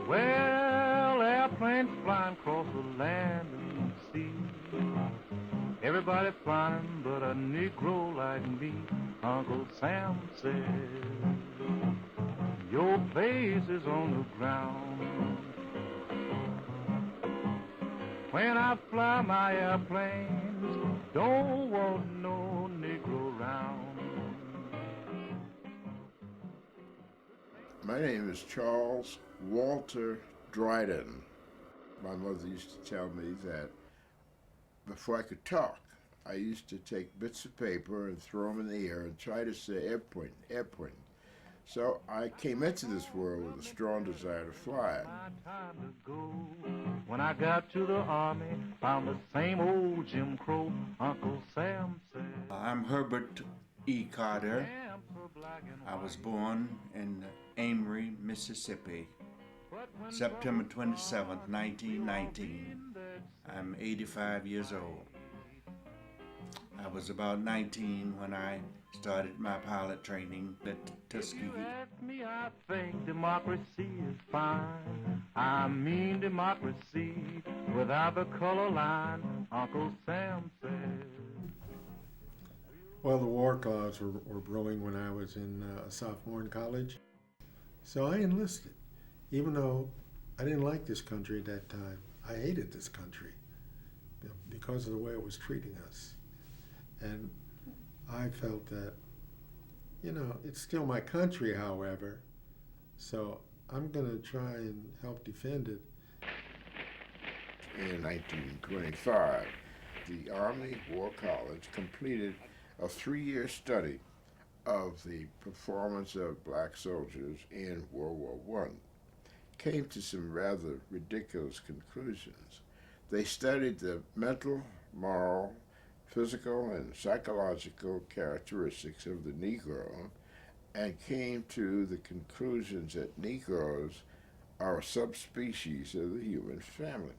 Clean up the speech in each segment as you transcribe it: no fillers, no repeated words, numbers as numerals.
Well, airplanes flying across the land and sea. Everybody flying but a Negro like me. Uncle Sam said, your place is on the ground. When I fly my airplanes, don't want no Negro round. My name is Charles Walter Dryden. My mother used to tell me that before I could talk, I used to take bits of paper and throw them in the air and try to say airplane, airplane. So I came into this world with a strong desire to fly. When I got to the army, found the same old Jim Crow, Uncle Sam said. I'm Herbert E. Carter. I was born in Amory, Mississippi, September 27, 1919. I'm 85 years old. I was about 19 when I started my pilot training at Tuskegee. You ask me, I think democracy is fine. I mean democracy without the color line, Uncle Sam said. Well, the war clouds were brewing when I was in a sophomore in college. So I enlisted, even though I didn't like this country at that time. I hated this country because of the way it was treating us. And I felt that, you know, it's still my country, however, so I'm going to try and help defend it. In 1925, the Army War College completed a 3-year study of the performance of black soldiers in World War I. Came to some rather ridiculous conclusions. They studied the mental, moral, physical, and psychological characteristics of the Negro and came to the conclusions that Negroes are a subspecies of the human family.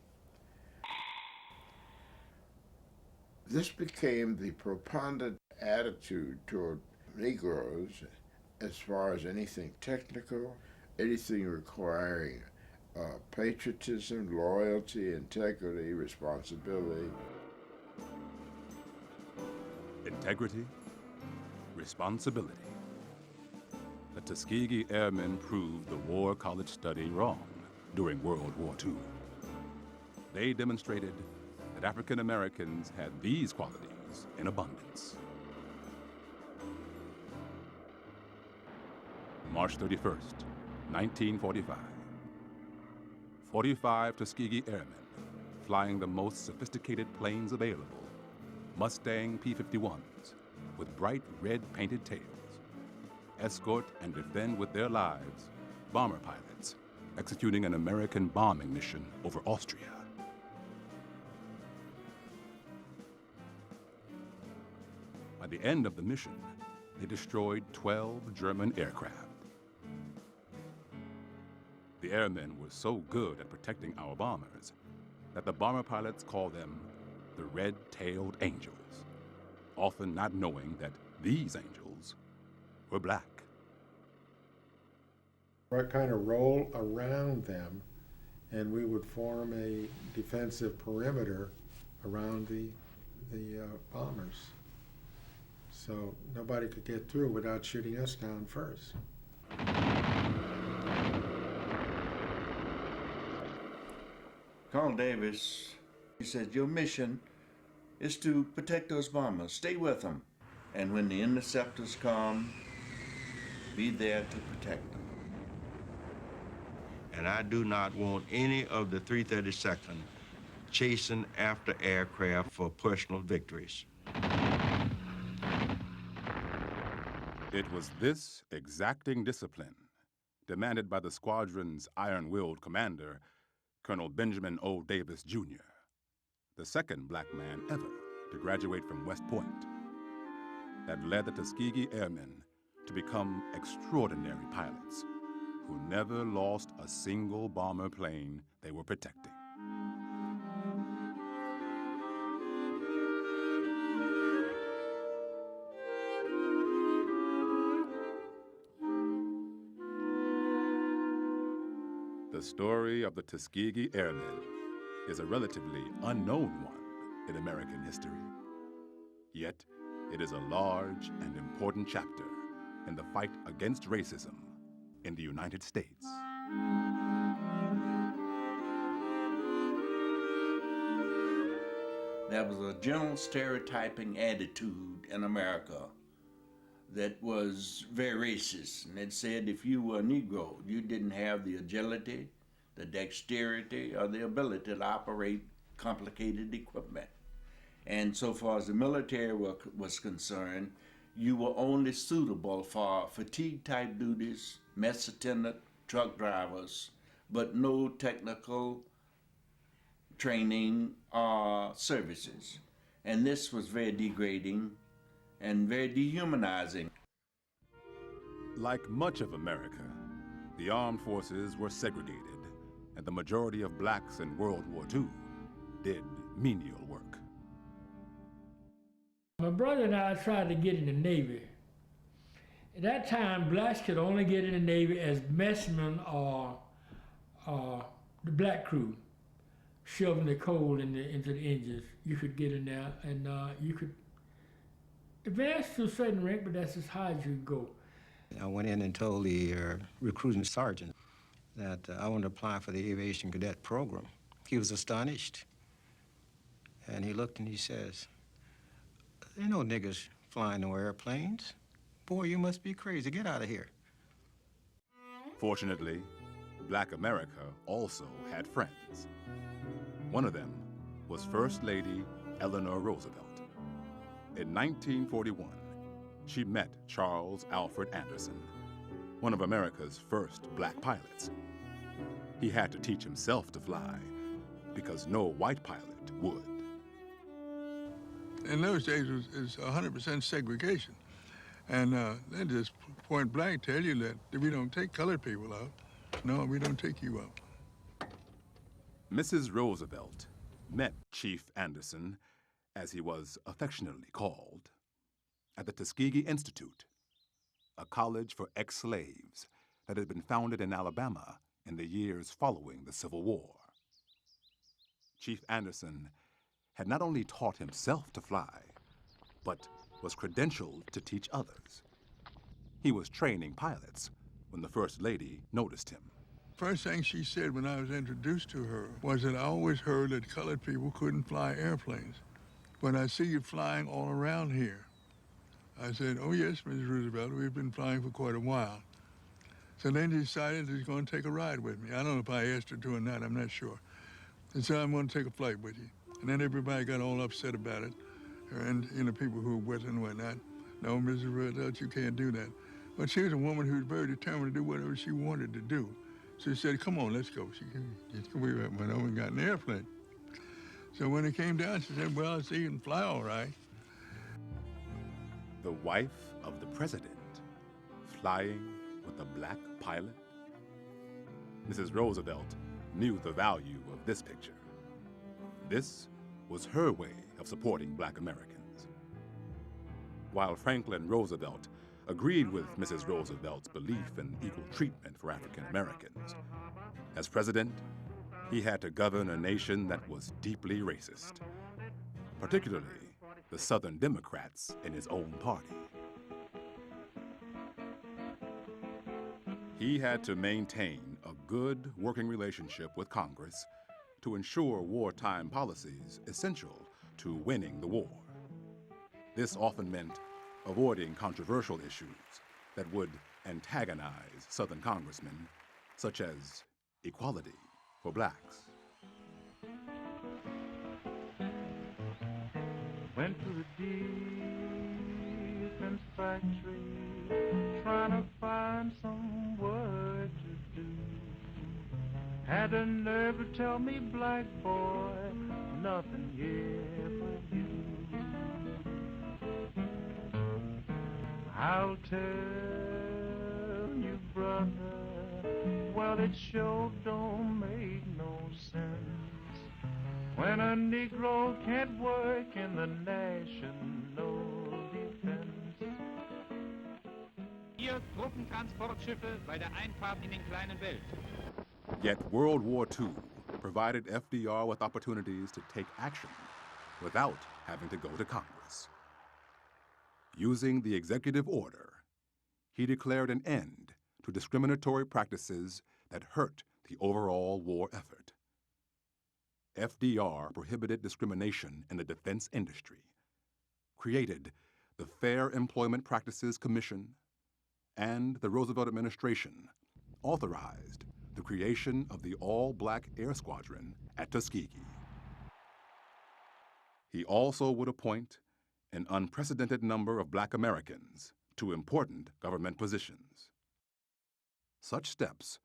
This became the preponderant attitude toward Negroes as far as anything technical, anything requiring patriotism, loyalty, integrity, responsibility. Integrity, responsibility. The Tuskegee Airmen proved the War College study wrong during World War II. They demonstrated that African Americans had these qualities in abundance. March 31st, 1945. 45 Tuskegee Airmen, flying the most sophisticated planes available, Mustang P-51s with bright red painted tails, escort and defend with their lives bomber pilots executing an American bombing mission over Austria. By the end of the mission, they destroyed 12 German aircraft. The airmen were so good at protecting our bombers that the bomber pilots called them the red-tailed angels, often not knowing that these angels were black. I kind of roll around them, and we would form a defensive perimeter around the bombers. So nobody could get through without shooting us down first. Colonel Davis, he said, your mission is to protect those bombers. Stay with them. And when the interceptors come, be there to protect them. And I do not want any of the 332nd chasing after aircraft for personal victories. It was this exacting discipline, demanded by the squadron's iron-willed commander, Colonel Benjamin O. Davis, Jr., the second black man ever to graduate from West Point, that led the Tuskegee Airmen to become extraordinary pilots who never lost a single bomber plane they were protecting. The story of the Tuskegee Airmen is a relatively unknown one in American history. Yet, it is a large and important chapter in the fight against racism in the United States. There was a general stereotyping attitude in America that was very racist, and it said if you were a Negro, you didn't have the agility, the dexterity, or the ability to operate complicated equipment. And so far as the military was concerned, you were only suitable for fatigue-type duties, mess attendant, truck drivers, but no technical training or services. And this was very degrading and very dehumanizing. Like much of America, the armed forces were segregated, and the majority of blacks in World War II did menial work. My brother and I tried to get in the Navy. At that time, blacks could only get in the Navy as messmen or the black crew, shoving the coal into the engines. You could get in there, and you could advance to a certain rank, but that's as high as you could go. I went in and told the recruiting sergeant that I wanted to apply for the aviation cadet program. He was astonished, and he looked and he says, "There ain't no niggers flying no airplanes. Boy, you must be crazy. Get out of here." Fortunately, Black America also had friends. One of them was First Lady Eleanor Roosevelt. In 1941, she met Charles Alfred Anderson, one of America's first black pilots. He had to teach himself to fly because no white pilot would. In those days, it was 100% segregation. And they just point blank tell you that we don't take colored people out. No, we don't take you out. Mrs. Roosevelt met Chief Anderson, as he was affectionately called, at the Tuskegee Institute, a college for ex-slaves that had been founded in Alabama in the years following the Civil War. Chief Anderson had not only taught himself to fly, but was credentialed to teach others. He was training pilots when the First Lady noticed him. First thing she said when I was introduced to her was that I always heard that colored people couldn't fly airplanes. But I see you flying all around here. I said, "Oh yes, Ms. Roosevelt, we've been flying for quite a while." So then she decided she's going to take a ride with me. I don't know if I asked her to or not, I'm not sure. And so I'm going to take a flight with you. And then everybody got all upset about it. And, people who were with her and whatnot. "No, Mrs. Roosevelt, you can't do that." But she was a woman who was very determined to do whatever she wanted to do. So she said, "Come on, let's go." We went over and got in the airplane. So when it came down, she said, "Well, I see you can fly all right." The wife of the president, flying with a black pilot? Mrs. Roosevelt knew the value of this picture. This was her way of supporting black Americans. While Franklin Roosevelt agreed with Mrs. Roosevelt's belief in equal treatment for African Americans, as president, he had to govern a nation that was deeply racist, particularly the Southern Democrats in his own party. He had to maintain a good working relationship with Congress to ensure wartime policies essential to winning the war. This often meant avoiding controversial issues that would antagonize Southern congressmen, such as equality for blacks. Went to the defense factory, trying to find some work to do. Had the nerve to tell me, black boy, nothing here but you. I'll tell you, brother, well, it sure don't make no sense when a Negro can't work in the national defense. Hier Truppentransportschiffe bei der Einfahrt in den kleinen Welt. Yet World War II provided FDR with opportunities to take action without having to go to Congress. Using the executive order, he declared an end to discriminatory practices that hurt the overall war effort. FDR prohibited discrimination in the defense industry, created the Fair Employment Practices Commission, and the Roosevelt administration authorized the creation of the all-black air squadron at Tuskegee. He also would appoint an unprecedented number of black Americans to important government positions. Such steps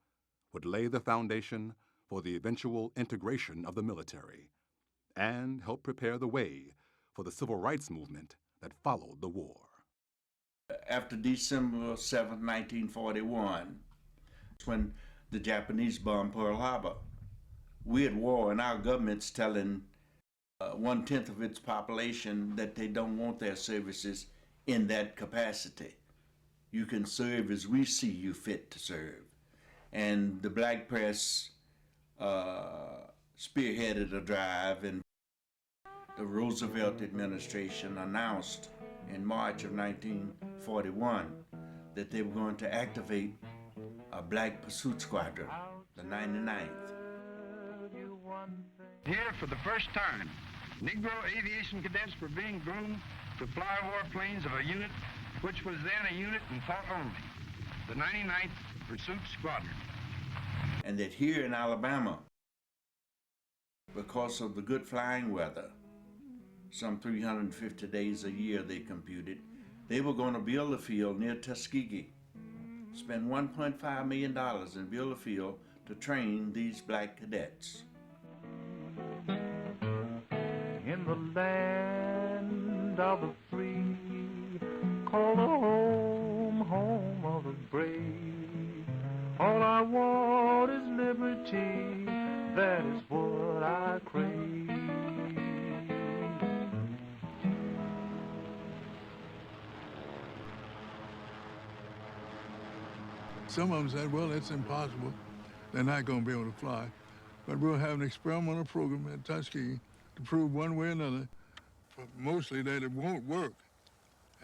would lay the foundation for the eventual integration of the military and help prepare the way for the civil rights movement that followed the war. After December 7, 1941, when the Japanese bombed Pearl Harbor, we at war and our government's telling 1/10 of its population that they don't want their services in that capacity. You can serve as we see you fit to serve. And the black press spearheaded a drive, and the Roosevelt administration announced in March of 1941 that they were going to activate a black pursuit squadron, the 99th. Here, for the first time, Negro aviation cadets were being groomed to fly warplanes of a unit which was then a unit in thought only, the 99th Pursuit Squadron. And that here in Alabama, because of the good flying weather, some 350 days a year they computed, they were going to build a field near Tuskegee, spend $1.5 million and build a field to train these black cadets. In the land of the free, call the home, home of the brave. All I want is liberty, that is what I crave. Some of them said, well, it's impossible. They're not going to be able to fly. But we'll have an experimental program at Tuskegee to prove one way or another, mostly that it won't work.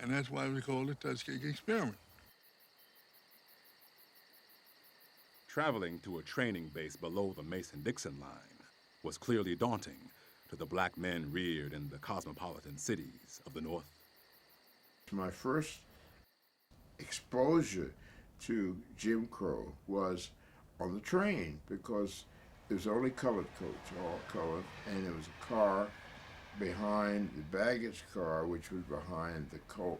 And that's why we call it Tuskegee Experiment. Traveling to a training base below the Mason-Dixon line was clearly daunting to the black men reared in the cosmopolitan cities of the North. My first exposure to Jim Crow was on the train, because it was only colored coach, all colored, and there was a car behind the baggage car, which was behind the coal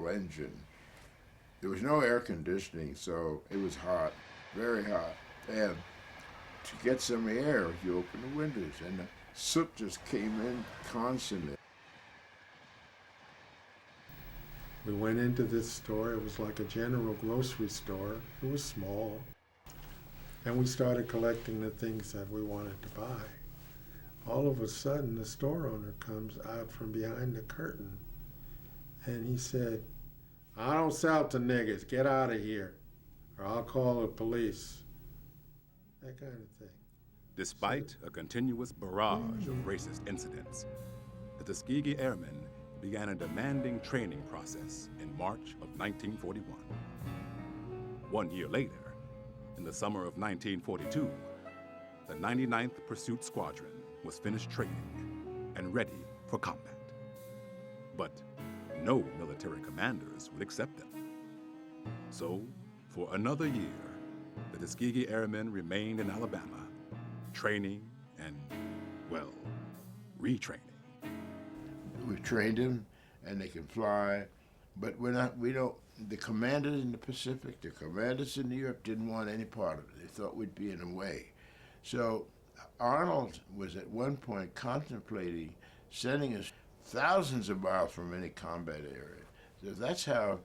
engine. There was no air conditioning, so it was hot, very hot. And to get some air, you open the windows, and the soot just came in constantly. We went into this store. It was like a general grocery store. It was small. And we started collecting the things that we wanted to buy. All of a sudden, the store owner comes out from behind the curtain, and he said, "I don't sell to niggas. Get out of here, or I'll call the police." That kind of thing. Despite a continuous barrage of racist incidents, the Tuskegee Airmen began a demanding training process in March of 1941. 1 year later, in the summer of 1942, the 99th Pursuit Squadron was finished training and ready for combat. But no military commanders would accept them. So, for another year, the Tuskegee Airmen remained in Alabama, training and, well, retraining. We trained them, and they can fly, but the commanders in the Pacific, the commanders in Europe didn't want any part of it. They thought we'd be in the way. So Arnold was at one point contemplating sending us thousands of miles from any combat area. So that's how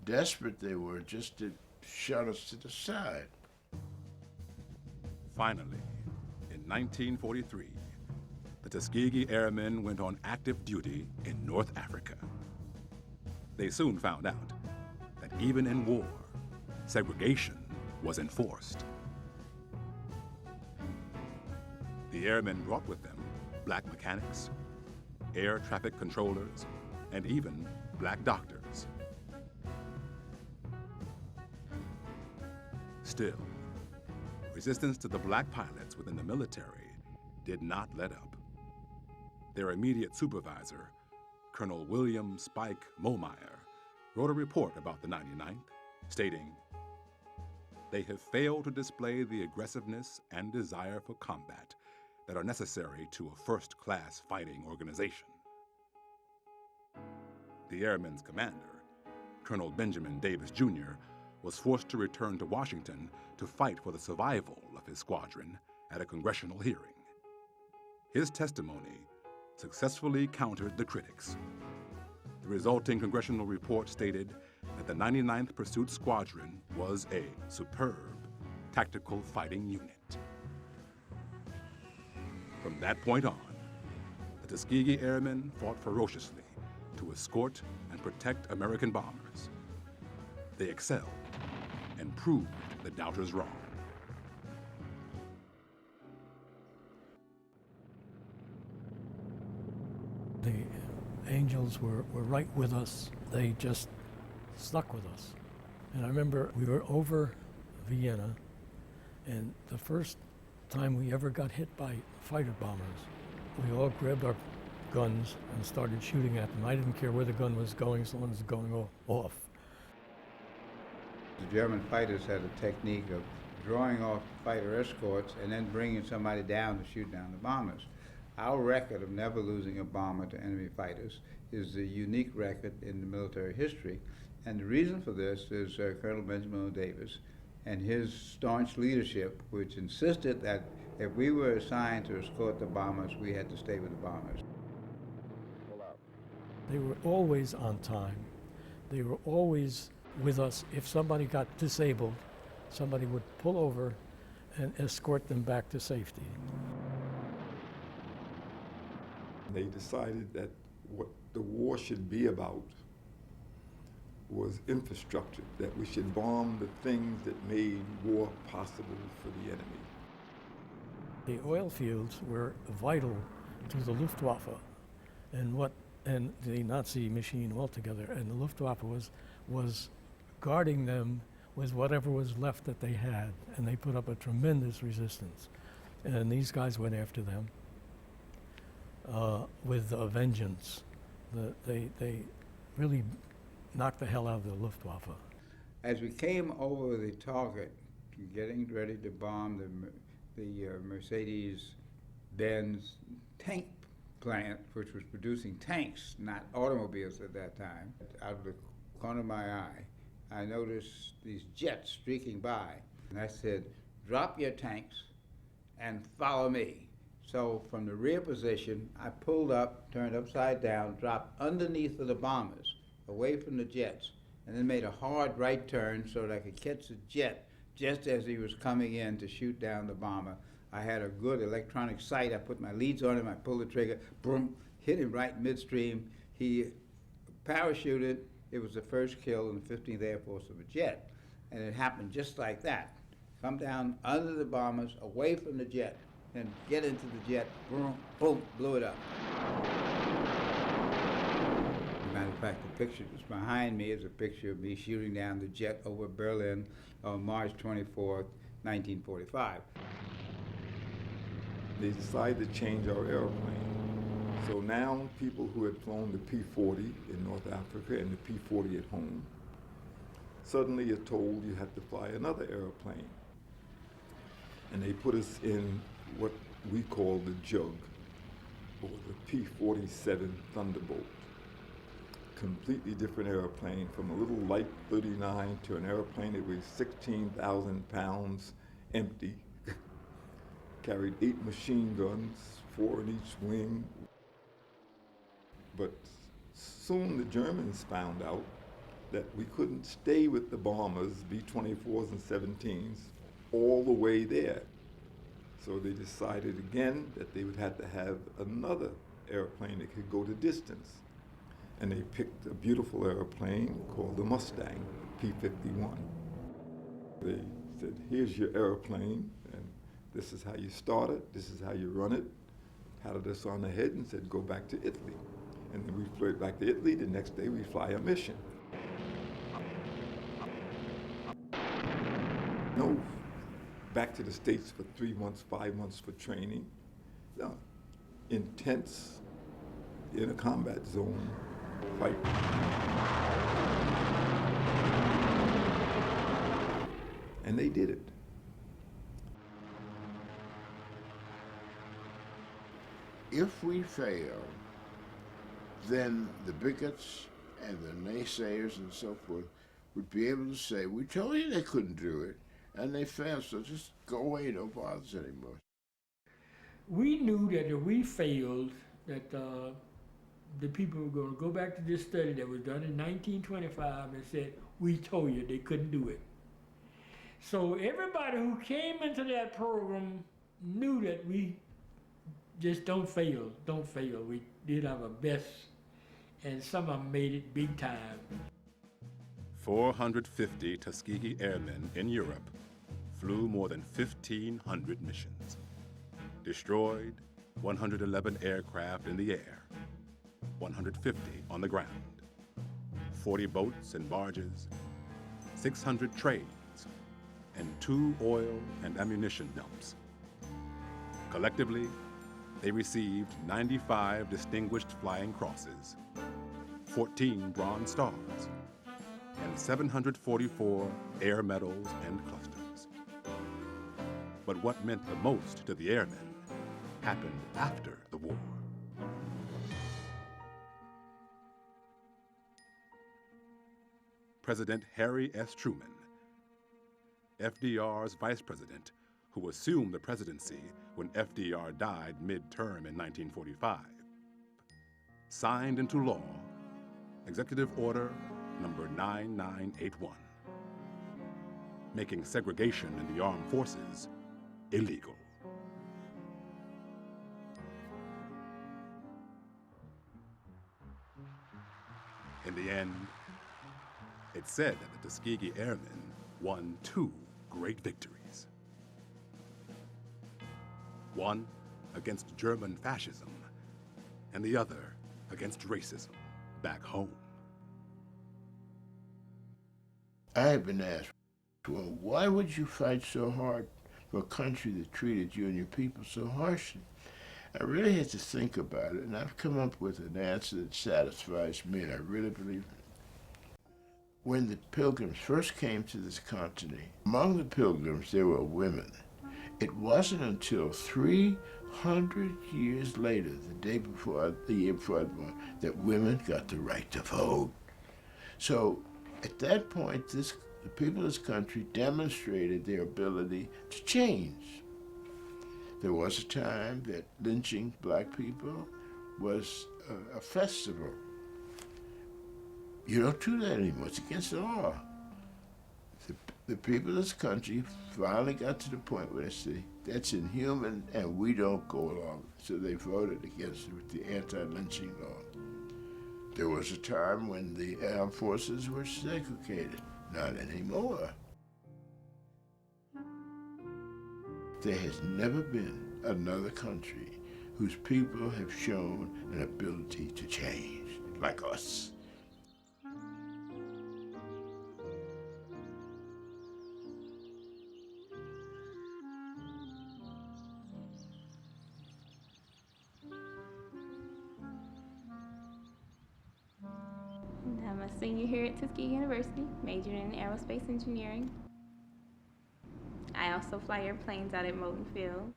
desperate they were just to shut us to the side. Finally, in 1943, the Tuskegee Airmen went on active duty in North Africa. They soon found out that even in war, segregation was enforced. The airmen brought with them black mechanics, air traffic controllers, and even black doctors. Still, resistance to the black pilots within the military did not let up. Their immediate supervisor, Colonel William Spike Momeyer, wrote a report about the 99th, stating, "They have failed to display the aggressiveness and desire for combat that are necessary to a first-class fighting organization." The airmen's commander, Colonel Benjamin Davis Jr., was forced to return to Washington to fight for the survival of his squadron at a congressional hearing. His testimony successfully countered the critics. The resulting congressional report stated that the 99th Pursuit Squadron was a superb tactical fighting unit. From that point on, the Tuskegee Airmen fought ferociously to escort and protect American bombers. They excelled and proved the doubters wrong. The angels were right with us. They just stuck with us. And I remember we were over Vienna, and the first time we ever got hit by fighter bombers, we all grabbed our guns and started shooting at them. I didn't care where the gun was going as long as it was going off. The German fighters had a technique of drawing off fighter escorts and then bringing somebody down to shoot down the bombers. Our record of never losing a bomber to enemy fighters is a unique record in the military history. And the reason for this is Colonel Benjamin Davis and his staunch leadership, which insisted that if we were assigned to escort the bombers, we had to stay with the bombers. They were always on time. They were always with us. If somebody got disabled, somebody would pull over and escort them back to safety. They decided that what the war should be about was infrastructure, that we should bomb the things that made war possible for the enemy. The oil fields were vital to the Luftwaffe and the Nazi machine altogether, and the Luftwaffe was guarding them with whatever was left that they had, and they put up a tremendous resistance. And these guys went after them with a vengeance. They really knocked the hell out of the Luftwaffe. As we came over the target, getting ready to bomb the Mercedes-Benz tank plant, which was producing tanks, not automobiles at that time, out of the corner of my eye, I noticed these jets streaking by. And I said, "Drop your tanks and follow me." So from the rear position, I pulled up, turned upside down, dropped underneath of the bombers, away from the jets, and then made a hard right turn so that I could catch the jet just as he was coming in to shoot down the bomber. I had a good electronic sight. I put my leads on him, I pulled the trigger, boom, hit him right midstream. He parachuted. It was the first kill in the 15th Air Force of a jet. And it happened just like that. Come down under the bombers, away from the jet, and get into the jet, boom, boom, blew it up. As a matter of fact, the picture that's behind me is a picture of me shooting down the jet over Berlin on March 24th, 1945. They decided to change our airplane. So now people who had flown the P-40 in North Africa and the P-40 at home suddenly are told you have to fly another airplane. And they put us in what we call the Jug, or the P-47 Thunderbolt. Completely different airplane, from a little light 39 to an airplane that weighs 16,000 pounds empty, carried 8 machine guns, 4 in each wing. But soon the Germans found out that we couldn't stay with the bombers, B-24s and 17s, all the way there. So they decided again that they would have to have another airplane that could go the distance. And they picked a beautiful airplane called the Mustang, P-51. They said, here's your airplane, and this is how you start it, this is how you run it. Patted us on the head and said, go back to Italy. And then we flew it back to Italy. The next day we fly a mission. No, back to the States for 3 months, 5 months for training. No, intense, in a combat zone fight. And they did it. If we fail, then the bigots and the naysayers and so forth would be able to say, we told you they couldn't do it, and they failed, so just go away, don't bother us anymore. We knew that if we failed, that the people were going to go back to this study that was done in 1925 and said, we told you they couldn't do it. So everybody who came into that program knew that we just don't fail. We did our best, and some of them made it big time. 450 Tuskegee Airmen in Europe flew more than 1,500 missions, destroyed 111 aircraft in the air, 150 on the ground, 40 boats and barges, 600 trains, and 2 oil and ammunition dumps. Collectively, they received 95 Distinguished Flying Crosses, 14 Bronze Stars, and 744 Air Medals and Clusters. But what meant the most to the airmen happened after the war. President Harry S. Truman, FDR's vice president, who assumed the presidency when FDR died mid-term in 1945, signed into law Executive Order number 9981, making segregation in the armed forces illegal. In the end, it's said that the Tuskegee Airmen won 2 great victories. One against German fascism, and the other against racism back home. I have been asked, well, why would you fight so hard for a country that treated you and your people so harshly? I really had to think about it, and I've come up with an answer that satisfies me, and I really believe it. When the Pilgrims first came to this continent, among the Pilgrims there were women. It wasn't until 300 years later, the year before I was born, that women got the right to vote. So at that point, the people of this country demonstrated their ability to change. There was a time that lynching black people was a festival. You don't do that anymore. It's against the law. The people of this country finally got to the point where they say, that's inhuman and we don't go along. So they voted against it with the anti-lynching law. There was a time when the armed forces were segregated. Not anymore. There has never been another country whose people have shown an ability to change like us. I'm a senior here at Tuskegee University, majoring in aerospace engineering. I also fly airplanes out at Moulton Field.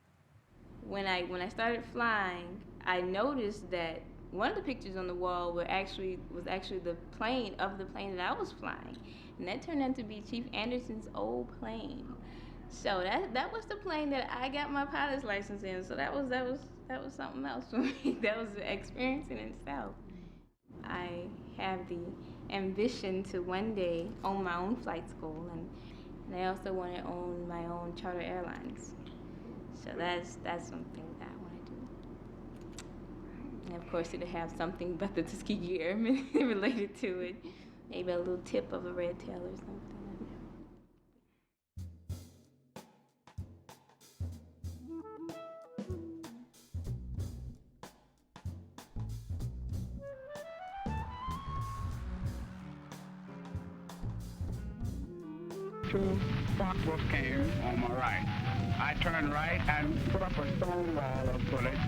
When I started flying, I noticed that one of the pictures on the wall was actually the plane that I was flying, and that turned out to be Chief Anderson's old plane. So that was the plane that I got my pilot's license in. So that was something else for me. That was an experience in itself. I have the ambition to one day own my own flight school, and I also want to own my own charter airlines. So that's something that I want to do. And of course, it'll have something about the Tuskegee Airmen related to it. Maybe a little tip of a red tail or something. Two Foxwoods came on my right. I turned right and put up a stone wall of bullets